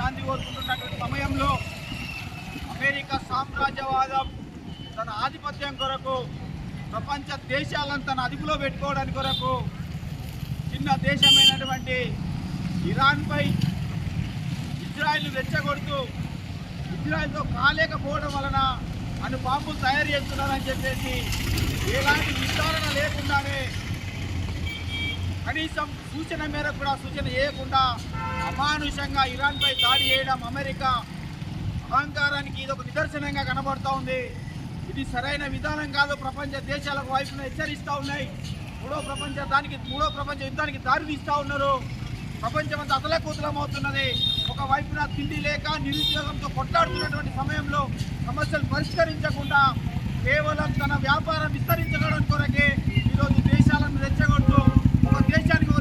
శాంతి కోరుకుంటున్నటువంటి సమయంలో అమెరికా సామ్రాజ్యవాదం తన ఆధిపత్యం కొరకు ప్రపంచ దేశాలను తన అదుపులో పెట్టుకోవడానికి కొరకు చిన్న దేశమైనటువంటి ఇరాన్పై ఇజ్రాయెల్ను రెచ్చగొడుతూ ఇజ్రాయెల్తో కాలేకపోవడం వలన అను బాంబులు తయారు చేస్తున్నారని చెప్పేసి ఎలాంటి విచారణ లేకుండానే కనీసం సూచన మేరకు కూడా సూచన చేయకుండా అమానుషంగా ఇరాన్పై దాడి చేయడం అమెరికా అహంకారానికి ఇది ఒక నిదర్శనంగా కనబడుతూ ఉంది. ఇది సరైన విధానం కాదు. ప్రపంచ దేశాలకు వైపున హెచ్చరిస్తూ ఉన్నాయి. మూడో ప్రపంచ యుద్ధానికి దారి తీస్తూ ఉన్నారు. ప్రపంచమంతా అతలకూతలం అవుతున్నది. ఒకవైపున తిండి లేక నిరుద్యోగంతో కొట్లాడుతున్నటువంటి సమయంలో సమస్యలు పరిష్కరించకుండా కేవలం తన వ్యాపారం విస్తరించడం కొరకే ఈరోజు దేశాలను రెచ్చగొడుతూ ఒక దేశానికి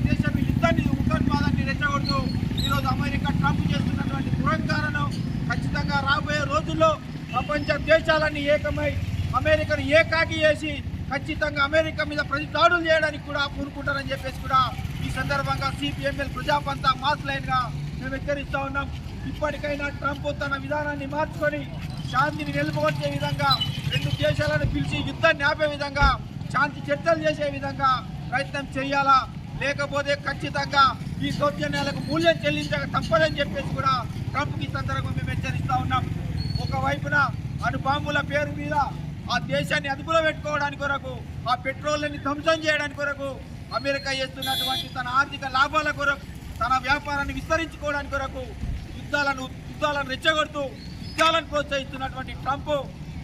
యుద్ధాన్ని ఉగ్రవాదాన్ని రెచ్చగొడుతూ ఈరోజు అమెరికా ట్రంప్ చేస్తున్నటువంటి దురంకారను ఖచ్చితంగా రాబోయే రోజుల్లో ప్రపంచ దేశాలన్నీ ఏకమై అమెరికాను ఏకాకి చేసి ఖచ్చితంగా అమెరికా మీద ప్రతి దాడులు చేయడానికి కూడా పూనుకుంటారని చెప్పేసి కూడా ఈ సందర్భంగా సిపిఎంఎల్ ప్రజాపంతా మాస్ లైన్గా మేము హెచ్చరిస్తూ ఉన్నాం. ఇప్పటికైనా ట్రంప్ తన విధానాన్ని మార్చుకొని శాంతిని నిలుపుకొచ్చే విధంగా రెండు దేశాలను పిలిచి యుద్ధాన్ని ఆపే విధంగా శాంతి చర్చలు చేసే విధంగా ప్రయత్నం చేయాలా. లేకపోతే ఖచ్చితంగా ఈ దౌర్జన్యాలకు మూల్యం చెల్లించక తప్పదని చెప్పేసి కూడా ట్రంప్కి ఈ సందర్భంగా మేము హెచ్చరిస్తూ ఉన్నాం. ఒకవైపున అణు బాంబుల పేరు మీద ఆ దేశాన్ని అదుపులో పెట్టుకోవడానికి కొరకు ఆ పెట్రోల్ని ధ్వంసం చేయడానికి కొరకు అమెరికా చేస్తున్నటువంటి తన ఆర్థిక లాభాల కొరకు తన వ్యాపారాన్ని విస్తరించుకోవడానికి కొరకు యుద్ధాలను రెచ్చగొడుతూ యుద్ధాలను ప్రోత్సహిస్తున్నటువంటి ట్రంప్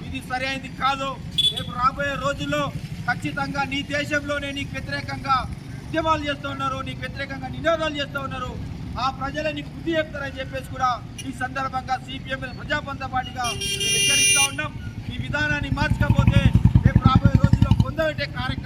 ఇది సరైనది కాదు. రేపు రాబోయే రోజుల్లో ఖచ్చితంగా నీ దేశంలోనే నీకు వ్యతిరేకంగా ఉద్యమాలు చేస్తూ ఉన్నారు, నీకు వ్యతిరేకంగా నినాదాలు చేస్తూ ఉన్నారు. ఆ ప్రజలే నీకు బుద్ధి చెప్తారని చెప్పేసి కూడా ఈ సందర్భంగా సిపిఎంఎల్ ప్రజాపంత పార్టీగా హెచ్చరిస్తూ ఉన్నాం. ఈ విధానాన్ని మార్చకపోతే రేపు రాబోయే రోజుల్లో పొందబెట్టే కార్యక్రమం